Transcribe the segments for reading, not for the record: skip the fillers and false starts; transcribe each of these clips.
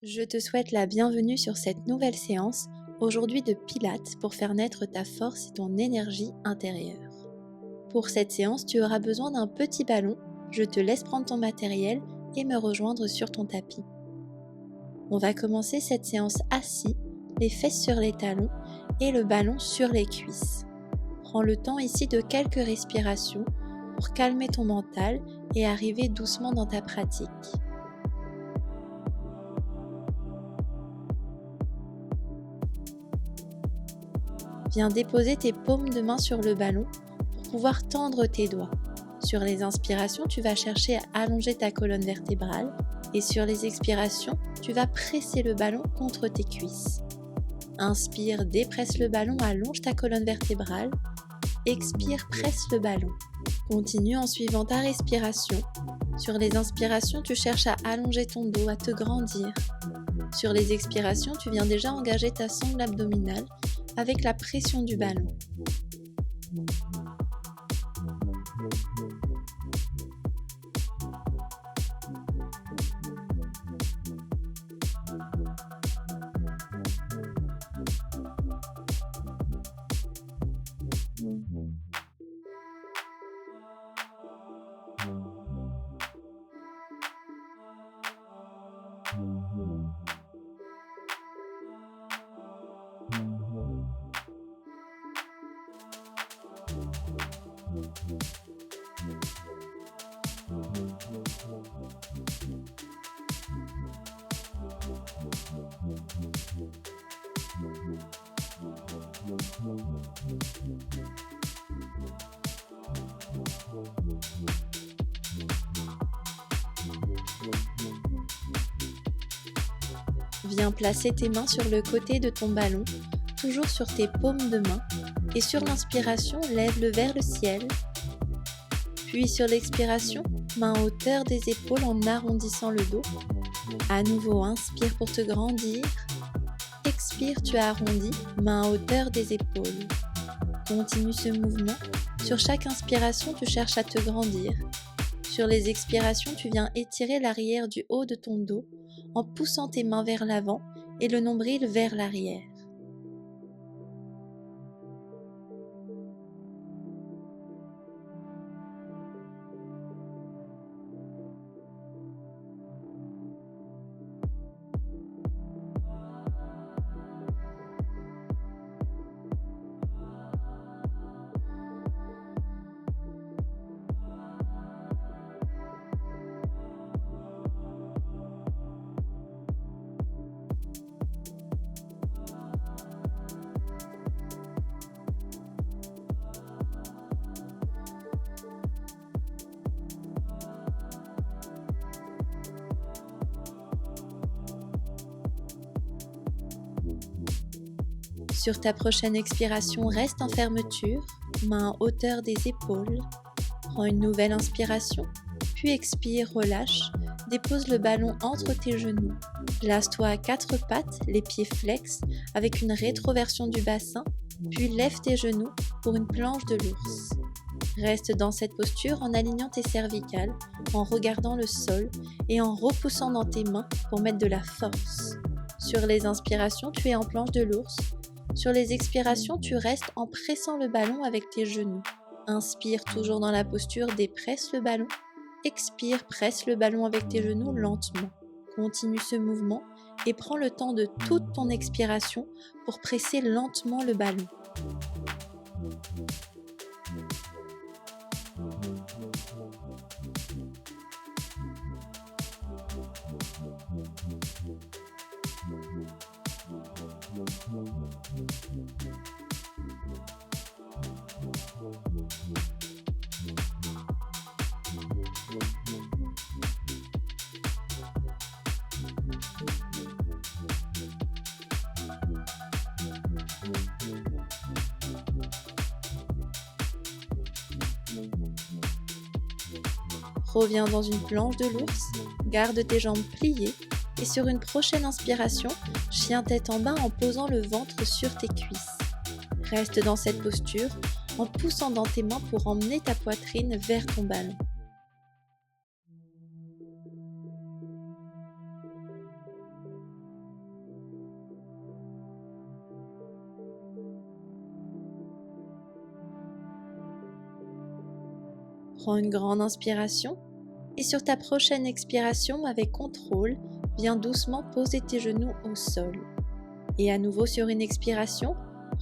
Je te souhaite la bienvenue sur cette nouvelle séance, aujourd'hui de Pilates pour faire naître ta force et ton énergie intérieure. Pour cette séance, tu auras besoin d'un petit ballon, je te laisse prendre ton matériel et me rejoindre sur ton tapis. On va commencer cette séance assis, les fesses sur les talons et le ballon sur les cuisses. Prends le temps ici de quelques respirations pour calmer ton mental et arriver doucement dans ta pratique. Viens déposer tes paumes de main sur le ballon pour pouvoir tendre tes doigts. Sur les inspirations, tu vas chercher à allonger ta colonne vertébrale et sur les expirations, tu vas presser le ballon contre tes cuisses. Inspire, dépresse le ballon, allonge ta colonne vertébrale. Expire, presse le ballon. Continue en suivant ta respiration. Sur les inspirations, tu cherches à allonger ton dos, à te grandir. Sur les expirations, tu viens déjà engager ta sangle abdominale avec la pression du ballon. Viens placer tes mains sur le côté de ton ballon, toujours sur tes paumes de main, et sur l'inspiration, lève-le vers le ciel. Puis sur l'expiration, main à hauteur des épaules en arrondissant le dos. À nouveau, inspire pour te grandir. Expire, tu arrondis, main à hauteur des épaules. Continue ce mouvement. Sur chaque inspiration, tu cherches à te grandir. Sur les expirations, tu viens étirer l'arrière du haut de ton dos en poussant tes mains vers l'avant et le nombril vers l'arrière. Sur ta prochaine expiration, reste en fermeture, main à hauteur des épaules. Prends une nouvelle inspiration, puis expire, relâche. Dépose le ballon entre tes genoux. Place-toi à quatre pattes, les pieds flex, avec une rétroversion du bassin, puis lève tes genoux pour une planche de l'ours. Reste dans cette posture en alignant tes cervicales, en regardant le sol et en repoussant dans tes mains pour mettre de la force. Sur les inspirations, tu es en planche de l'ours. Sur les expirations, tu restes en pressant le ballon avec tes genoux. Inspire toujours dans la posture, dépresse le ballon. Expire, presse le ballon avec tes genoux lentement. Continue ce mouvement et prends le temps de toute ton expiration pour presser lentement le ballon. Reviens dans une planche de l'ours, garde tes jambes pliées et sur une prochaine inspiration, chien tête en bas en posant le ventre sur tes cuisses. Reste dans cette posture en poussant dans tes mains pour emmener ta poitrine vers ton ballon. Prends une grande inspiration et sur ta prochaine expiration, avec contrôle, viens doucement poser tes genoux au sol. Et à nouveau sur une expiration,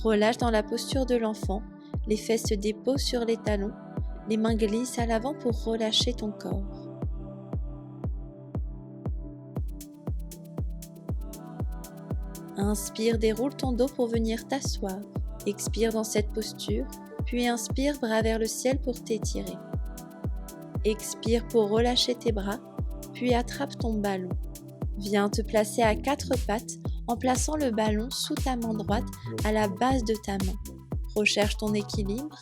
relâche dans la posture de l'enfant, les fesses se déposent sur les talons, les mains glissent à l'avant pour relâcher ton corps. Inspire, déroule ton dos pour venir t'asseoir. Expire dans cette posture, puis inspire, bras vers le ciel pour t'étirer. Expire pour relâcher tes bras, puis attrape ton ballon. Viens te placer à quatre pattes en plaçant le ballon sous ta main droite à la base de ta main. Recherche ton équilibre,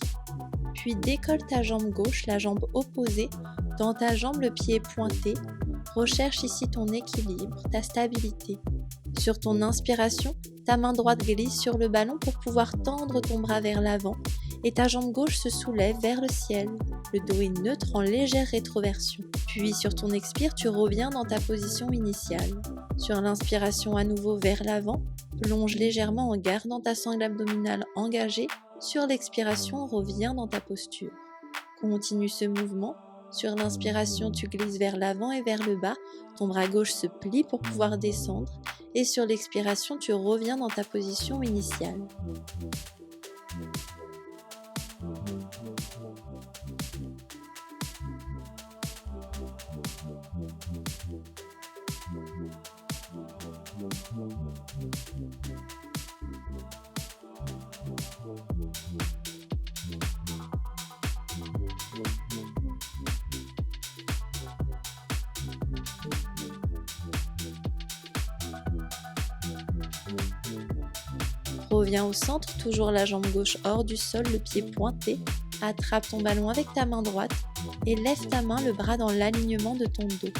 puis décolle ta jambe gauche, la jambe opposée, dans ta jambe le pied pointé. Recherche ici ton équilibre, ta stabilité. Sur ton inspiration, ta main droite glisse sur le ballon pour pouvoir tendre ton bras vers l'avant et ta jambe gauche se soulève vers le ciel. Le dos est neutre en légère rétroversion. Puis sur ton expire, tu reviens dans ta position initiale. Sur l'inspiration à nouveau vers l'avant, plonge légèrement en gardant ta sangle abdominale engagée. Sur l'expiration, reviens dans ta posture. Continue ce mouvement. Sur l'inspiration, tu glisses vers l'avant et vers le bas. Ton bras gauche se plie pour pouvoir descendre. Et sur l'expiration, tu reviens dans ta position initiale. Reviens au centre, toujours la jambe gauche hors du sol, le pied pointé. Attrape ton ballon avec ta main droite et lève ta main, le bras dans l'alignement de ton dos.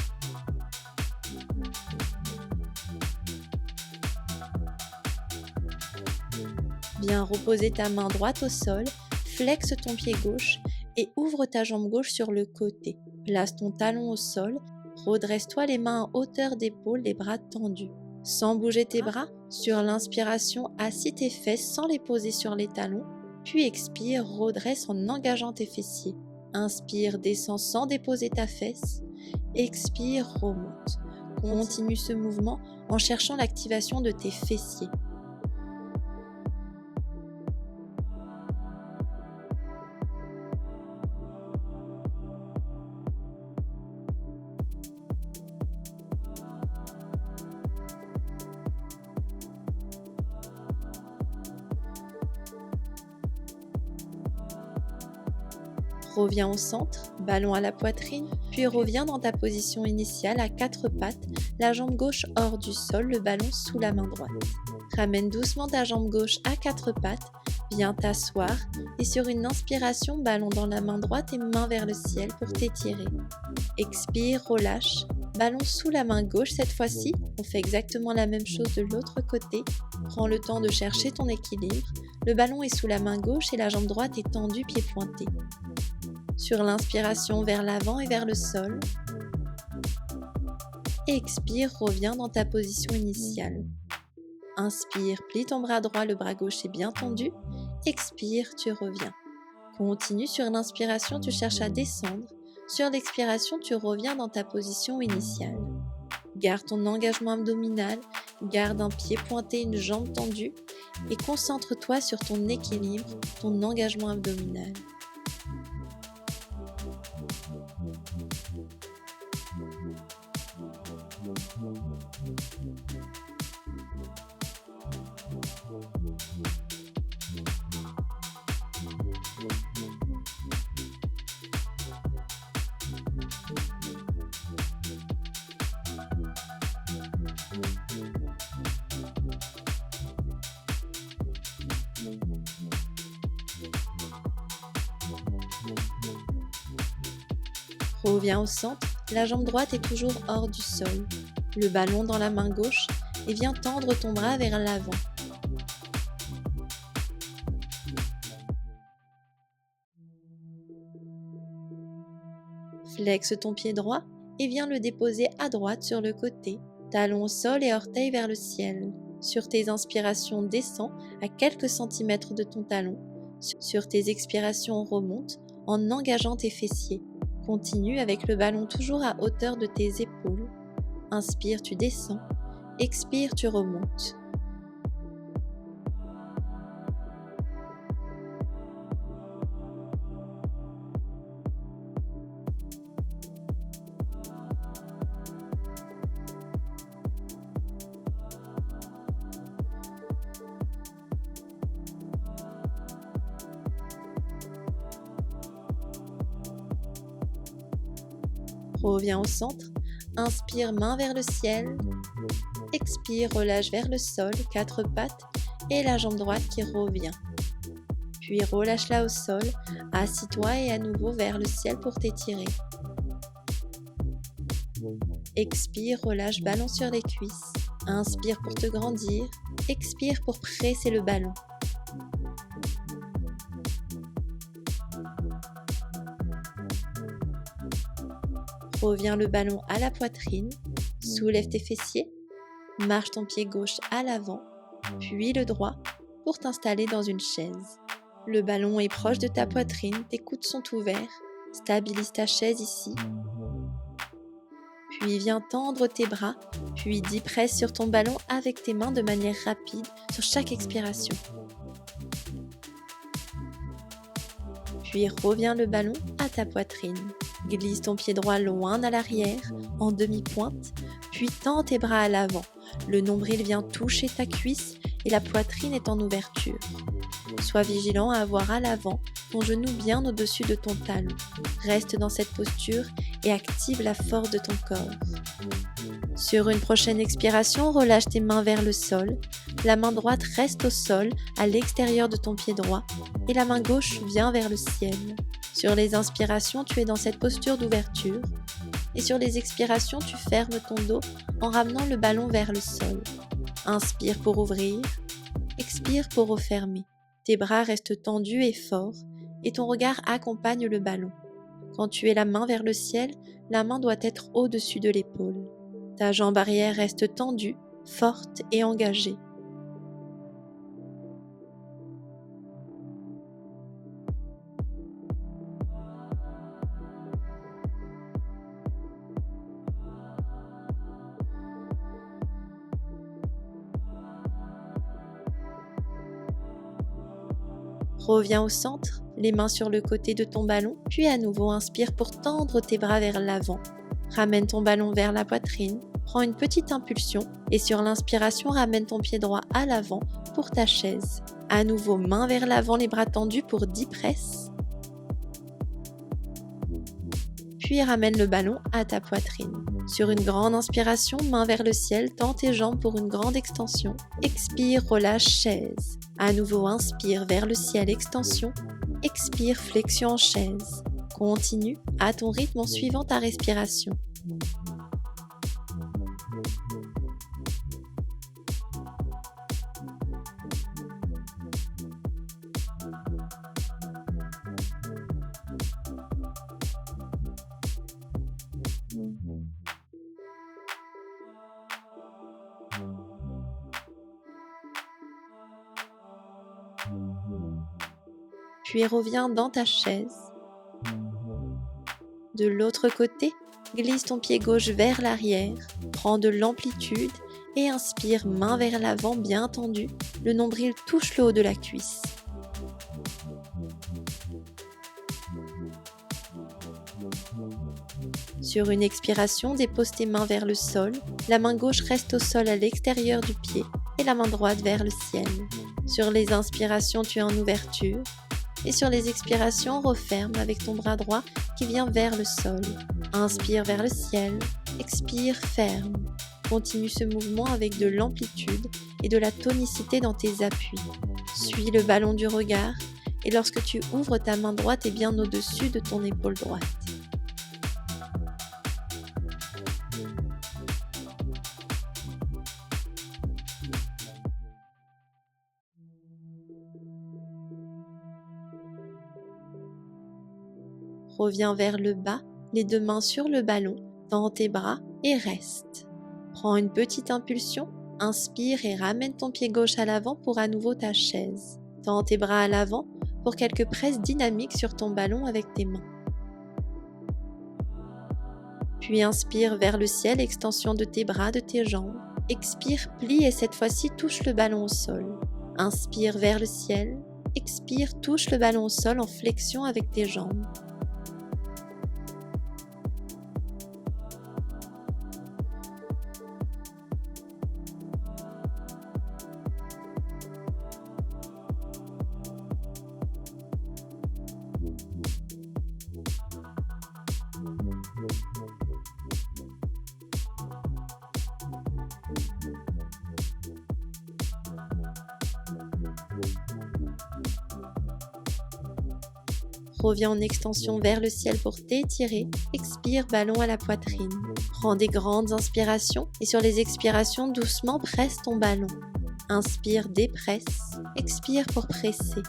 Viens reposer ta main droite au sol, flexe ton pied gauche et ouvre ta jambe gauche sur le côté. Place ton talon au sol, redresse-toi les mains à hauteur d'épaule, les bras tendus. Sans bouger tes bras, sur l'inspiration, assis tes fesses sans les poser sur les talons, puis expire, redresse en engageant tes fessiers. Inspire, descends sans déposer ta fesse, expire, remonte. Continue ce mouvement en cherchant l'activation de tes fessiers. Reviens au centre, ballon à la poitrine, puis reviens dans ta position initiale à quatre pattes, la jambe gauche hors du sol, le ballon sous la main droite. Ramène doucement ta jambe gauche à quatre pattes, viens t'asseoir et sur une inspiration, ballon dans la main droite et main vers le ciel pour t'étirer. Expire, relâche, ballon sous la main gauche cette fois-ci, on fait exactement la même chose de l'autre côté. Prends le temps de chercher ton équilibre, le ballon est sous la main gauche et la jambe droite est tendue, pied pointé. Sur l'inspiration vers l'avant et vers le sol. Expire, reviens dans ta position initiale. Inspire, plie ton bras droit, le bras gauche est bien tendu. Expire, tu reviens. Continue, sur l'inspiration, tu cherches à descendre. Sur l'expiration, tu reviens dans ta position initiale. Garde ton engagement abdominal, garde un pied pointé, une jambe tendue et concentre-toi sur ton équilibre, ton engagement abdominal. Reviens au centre, la jambe droite est toujours hors du sol, le ballon dans la main gauche et viens tendre ton bras vers l'avant. Flexe ton pied droit et viens le déposer à droite sur le côté, talon au sol et orteil vers le ciel. Sur tes inspirations, descends à quelques centimètres de ton talon. Sur tes expirations, remonte en engageant tes fessiers. Continue avec le ballon toujours à hauteur de tes épaules. Inspire, tu descends. Expire, tu remontes. Reviens au centre. Inspire, main vers le ciel. Expire, relâche vers le sol, 4 pattes et la jambe droite qui revient. Puis relâche-la au sol, assis-toi et à nouveau vers le ciel pour t'étirer. Expire, relâche, ballon sur les cuisses. Inspire pour te grandir. Expire pour presser le ballon. Reviens le ballon à la poitrine. Soulève tes fessiers. Marche ton pied gauche à l'avant, puis le droit pour t'installer dans une chaise. Le ballon est proche de ta poitrine, tes coudes sont ouverts. Stabilise ta chaise ici. Puis viens tendre tes bras, puis presse sur ton ballon avec tes mains de manière rapide sur chaque expiration. Puis reviens le ballon à ta poitrine. Glisse ton pied droit loin à l'arrière, en demi-pointe, puis tends tes bras à l'avant. Le nombril vient toucher ta cuisse et la poitrine est en ouverture. Sois vigilant à avoir à l'avant ton genou bien au-dessus de ton talon. Reste dans cette posture et active la force de ton corps. Sur une prochaine expiration, relâche tes mains vers le sol. La main droite reste au sol, à l'extérieur de ton pied droit, et la main gauche vient vers le ciel. Sur les inspirations, tu es dans cette posture d'ouverture, et sur les expirations, tu fermes ton dos en ramenant le ballon vers le sol. Inspire pour ouvrir, expire pour refermer. Tes bras restent tendus et forts, et ton regard accompagne le ballon. Quand tu es la main vers le ciel, la main doit être au-dessus de l'épaule. Ta jambe arrière reste tendue, forte et engagée. Reviens au centre, les mains sur le côté de ton ballon, puis à nouveau inspire pour tendre tes bras vers l'avant. Ramène ton ballon vers la poitrine, prends une petite impulsion et sur l'inspiration, ramène ton pied droit à l'avant pour ta chaise. À nouveau, main vers l'avant, les bras tendus pour 10 presses. Puis ramène le ballon à ta poitrine. Sur une grande inspiration, main vers le ciel, tends tes jambes pour une grande extension. Expire, relâche, chaise. À nouveau, inspire vers le ciel, extension. Expire, flexion en chaise. Continue à ton rythme en suivant ta respiration. Puis reviens dans ta chaise. De l'autre côté, glisse ton pied gauche vers l'arrière, prends de l'amplitude et inspire, main vers l'avant bien tendue, le nombril touche le haut de la cuisse. Sur une expiration, dépose tes mains vers le sol, la main gauche reste au sol à l'extérieur du pied et la main droite vers le ciel. Sur les inspirations, tu es en ouverture. Et sur les expirations, referme avec ton bras droit qui vient vers le sol. Inspire vers le ciel, expire, ferme. Continue ce mouvement avec de l'amplitude et de la tonicité dans tes appuis. Suis le ballon du regard et lorsque tu ouvres ta main droite est bien au-dessus de ton épaule droite. Reviens vers le bas, les deux mains sur le ballon, tends tes bras et reste. Prends une petite impulsion, inspire et ramène ton pied gauche à l'avant pour à nouveau ta chaise. Tends tes bras à l'avant pour quelques presses dynamiques sur ton ballon avec tes mains. Puis inspire vers le ciel, extension de tes bras, de tes jambes. Expire, plie et cette fois-ci touche le ballon au sol. Inspire vers le ciel. Expire, touche le ballon au sol en flexion avec tes jambes. Reviens en extension vers le ciel pour t'étirer. Expire, ballon à la poitrine. Prends des grandes inspirations et sur les expirations, doucement presse ton ballon. Inspire, dépresse. Expire pour presser.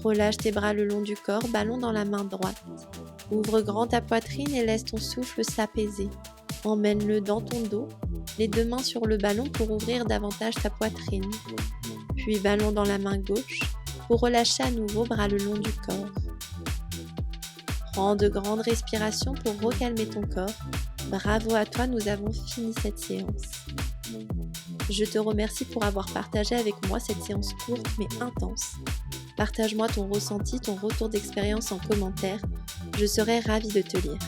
Relâche tes bras le long du corps, ballon dans la main droite. Ouvre grand ta poitrine et laisse ton souffle s'apaiser. Emmène-le dans ton dos, les deux mains sur le ballon pour ouvrir davantage ta poitrine. Puis ballon dans la main gauche pour relâcher à nouveau, bras le long du corps. Prends de grandes respirations pour recalmer ton corps. Bravo à toi, nous avons fini cette séance. Je te remercie pour avoir partagé avec moi cette séance courte mais intense. Partage-moi ton ressenti, ton retour d'expérience en commentaire. Je serai ravie de te lire.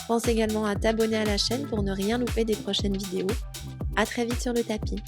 Pense également à t'abonner à la chaîne pour ne rien louper des prochaines vidéos. À très vite sur le tapis.